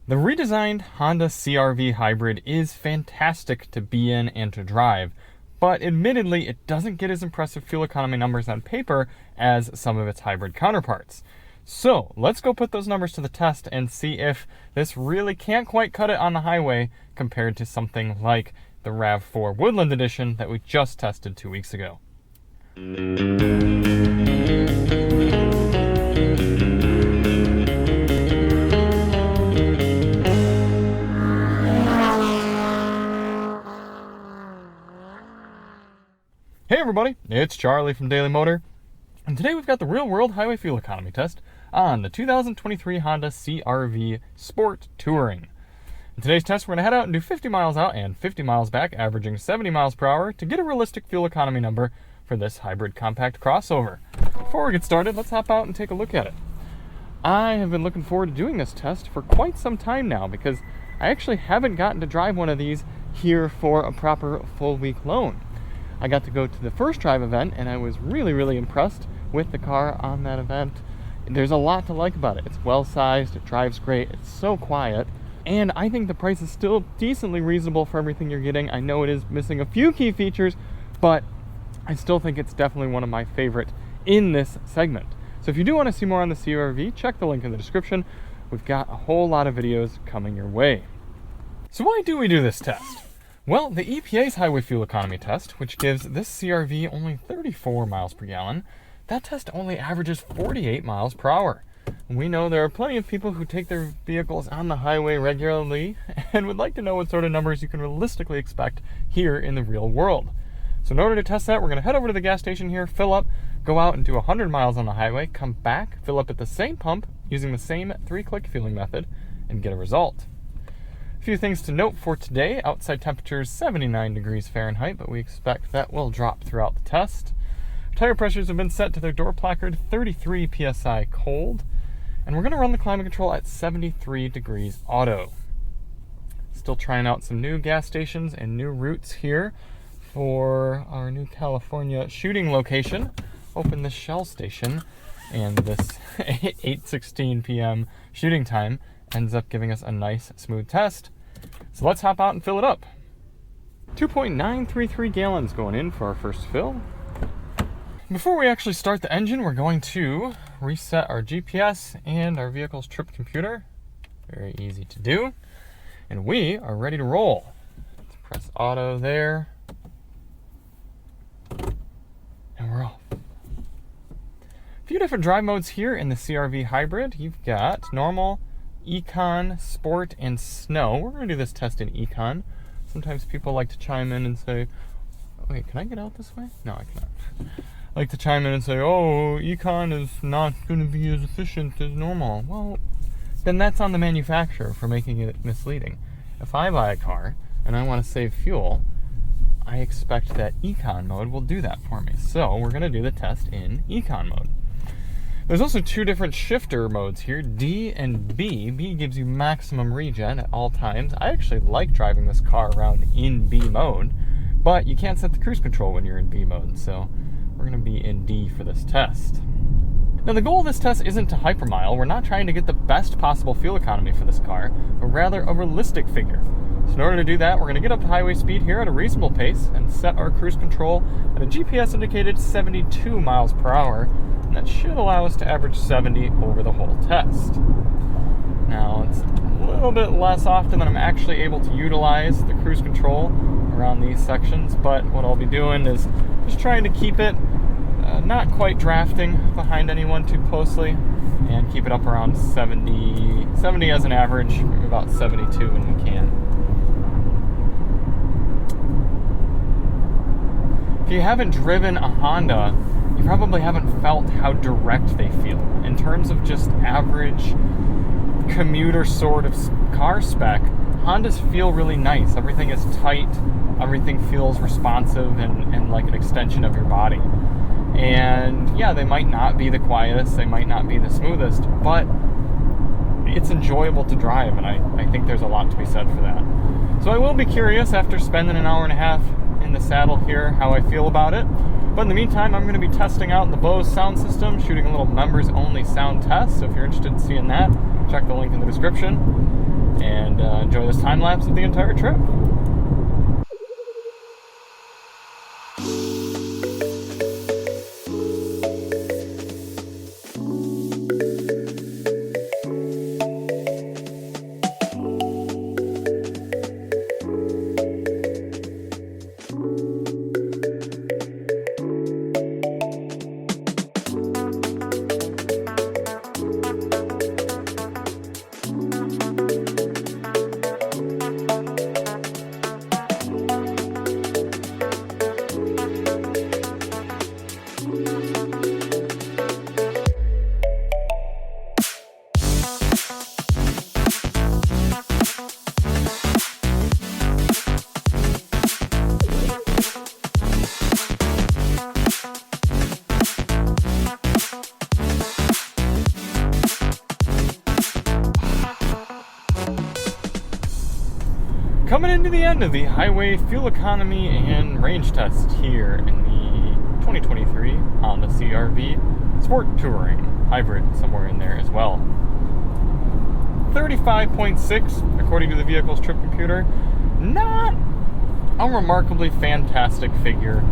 The redesigned Honda CR-V Hybrid is fantastic to be in and to drive, but admittedly it doesn't get as impressive fuel economy numbers on paper as some of its hybrid counterparts. So let's go put those numbers to the test and see if this really can't quite cut it on the highway compared to something like the RAV4 Woodland Edition that we just tested 2 weeks ago. Hey everybody, it's Charlie from Daily Motor, and today we've got the real-world highway fuel economy test on the 2023 Honda CR-V Sport Touring. In today's test, we're going to head out and do 50 miles out and 50 miles back, averaging 70 miles per hour to get a realistic fuel economy number for this hybrid compact crossover. Before we get started, let's hop out and take a look at it. I have been looking forward to doing this test for quite some time now because I actually haven't gotten to drive one of these here for a proper full week loan. I got to go to the first drive event and I was really impressed with the car on that event. There's a lot to like about it. It's well sized, it drives great, it's so quiet, and I think the price is still decently reasonable for everything you're getting. I know it is missing a few key features, but I still think it's definitely one of my favorite in this segment. So if you do want to see more on the CR-V, check the link in the description. We've got a whole lot of videos coming your way. So why do we do this test? Well, the EPA's highway fuel economy test, which gives this CR-V only 34 miles per gallon, that test only averages 48 miles per hour. We know there are plenty of people who take their vehicles on the highway regularly and would like to know what sort of numbers you can realistically expect here in the real world. So in order to test that, we're going to head over to the gas station here, fill up, go out and do 100 miles on the highway, come back, fill up at the same pump using the same 3-click fueling method, and get a result. A few things to note for today. Outside temperature is 79 degrees Fahrenheit, but we expect that will drop throughout the test. Tire pressures have been set to their door placard 33 psi cold, and we're going to run the climate control at 73 degrees auto. Still trying out some new gas stations and new routes here for our new California shooting location. Open this Shell station, and this 8:16 p.m. shooting time ends up giving us a nice smooth test. So let's hop out and fill it up. 2.933 gallons going in for our first fill. Before we actually start the engine, we're going to reset our GPS and our vehicle's trip computer. Very easy to do. And we are ready to roll. Let's press auto there. And we're off. A few different drive modes here in the CR-V Hybrid. You've got normal, Econ, Sport, and Snow. We're going to do this test in Econ. Sometimes people like to chime in and say, wait, can I get out this way? No, I cannot. Like to chime in and say, oh, Econ is not going to be as efficient as normal. Well, then that's on the manufacturer for making it misleading. If I buy a car and I want to save fuel, I expect that Econ mode will do that for me. So we're going to do the test in Econ mode. There's also two different shifter modes here, D and B. B gives you maximum regen at all times. I actually like driving this car around in B mode, but you can't set the cruise control when you're in B mode, so we're going to be in D for this test. Now the goal of this test isn't to hypermile. We're not trying to get the best possible fuel economy for this car, but rather a realistic figure. So in order to do that, we're going to get up to highway speed here at a reasonable pace and set our cruise control at a GPS indicated 72 miles per hour. And that should allow us to average 70 over the whole test. Now, it's a little bit less often than I'm actually able to utilize the cruise control around these sections, but what I'll be doing is just trying to keep it not quite drafting behind anyone too closely and keep it up around 70 as an average, about 72 when we can. If you haven't driven a Honda, you probably haven't felt how direct they feel. In terms of just average commuter sort of car spec, Hondas feel really nice. Everything is tight, everything feels responsive and like an extension of your body. And yeah, they might not be the quietest, they might not be the smoothest, but it's enjoyable to drive, and I think there's a lot to be said for that. So I will be curious after spending an hour and a half in the saddle here how I feel about it. But in the meantime, I'm going to be testing out the Bose sound system, shooting a little members only sound test. So if you're interested in seeing that, check the link in the description. and enjoy this time lapse of the entire trip. Coming into the end of the highway fuel economy and range test here in the 2023 Honda CR-V Sport Touring Hybrid, somewhere in there as well. 35.6 according to the vehicle's trip computer. Not a remarkably fantastic figure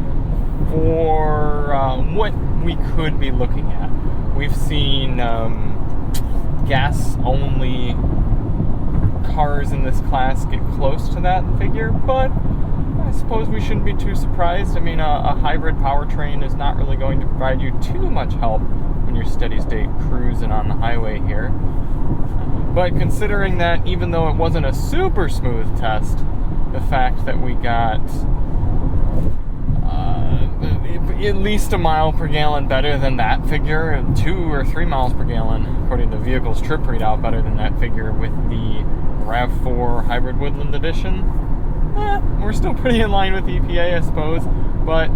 for what we could be looking at. We've seen gas-only cars in this class get close to that figure, but I suppose we shouldn't be too surprised. I mean, a hybrid powertrain is not really going to provide you too much help when you're steady state cruising on the highway here. But considering that even though it wasn't a super smooth test, the fact that we got at least a mile per gallon better than that figure, 2 or 3 miles per gallon according to the vehicle's trip readout better than that figure with the RAV4 Hybrid Woodland Edition, we're still pretty in line with the EPA, I suppose, but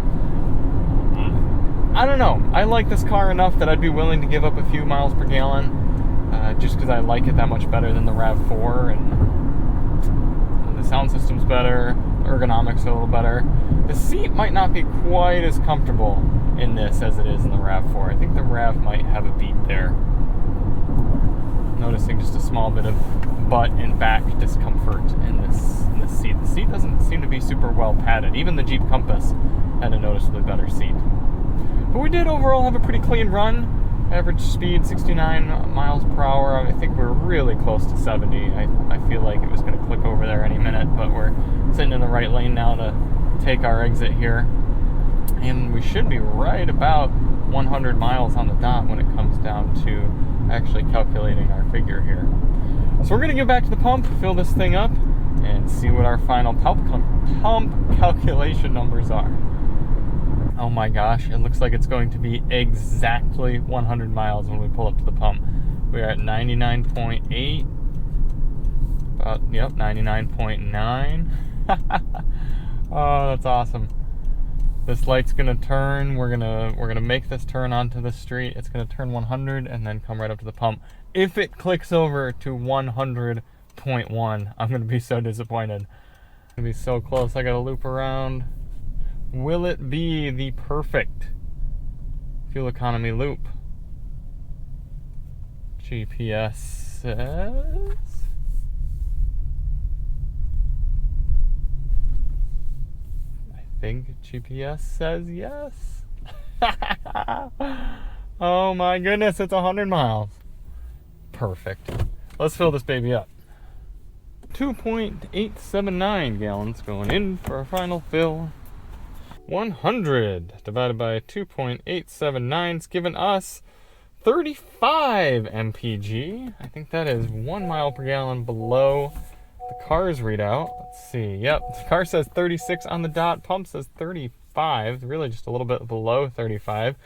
I don't know. I like this car enough that I'd be willing to give up a few miles per gallon, just because I like it that much better than the RAV4, and the sound system's better, the ergonomics are a little better. The seat might not be quite as comfortable in this as it is in the RAV4. I think the RAV might have a beat there. Noticing just a small bit of butt and back discomfort in this seat. The seat doesn't seem to be super well padded. Even the Jeep Compass had a noticeably better seat. But we did overall have a pretty clean run. Average speed 69 miles per hour. I think we're really close to 70. I feel like it was going to click over there any minute, but we're sitting in the right lane now to take our exit here. And we should be right about 100 miles on the dot when it comes down to actually calculating our figure here. So we're going to get back to the pump, fill this thing up, and see what our final pump calculation numbers are. Oh my gosh, it looks like it's going to be exactly 100 miles when we pull up to the pump. We are at 99.8, about, yep, 99.9. Oh, that's awesome. This light's gonna turn. We're gonna make this turn onto the street. It's gonna turn 100 and then come right up to the pump. If it clicks over to 100.1, I'm gonna be so disappointed. It's gonna be so close. I gotta loop around. Will it be the perfect fuel economy loop? GPS says I think GPS says yes. Oh my goodness, it's 100 miles. Perfect. Let's fill this baby up. 2.879 gallons going in for our final fill. 100 divided by 2.879 is giving us 35 MPG. I think that is 1 mile per gallon below the car's readout. Let's see. Yep, the car says 36 on the dot. Pump says 35. Really just a little bit below 35.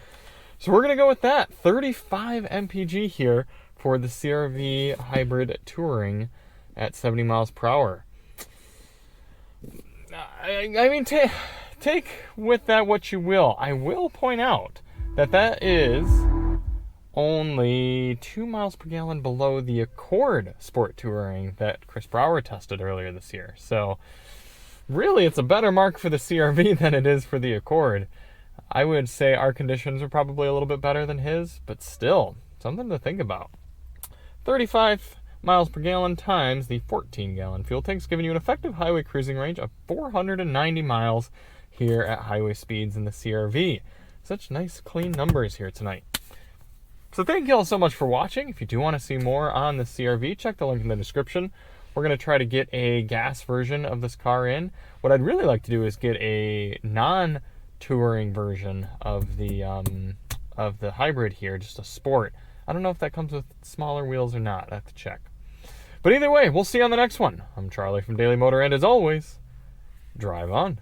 So we're going to go with that. 35 MPG here for the CR-V Hybrid Touring at 70 miles per hour. I mean, take with that what you will. I will point out that that is only 2 miles per gallon below the Accord Sport Touring that Chris Brower tested earlier this year. So really, it's a better mark for the CR-V than it is for the Accord. I would say our conditions are probably a little bit better than his, but still, something to think about. 35 miles per gallon times the 14-gallon fuel tanks, giving you an effective highway cruising range of 490 miles here at highway speeds in the CR-V. Such nice, clean numbers here tonight. So thank you all so much for watching. If you do want to see more on the CR-V, check the link in the description. We're going to try to get a gas version of this car in. What I'd really like to do is get a non-touring version of the hybrid here, just a sport. I don't know if that comes with smaller wheels or not. I have to check. But either way, we'll see you on the next one. I'm Charlie from Daily Motor, and as always, drive on.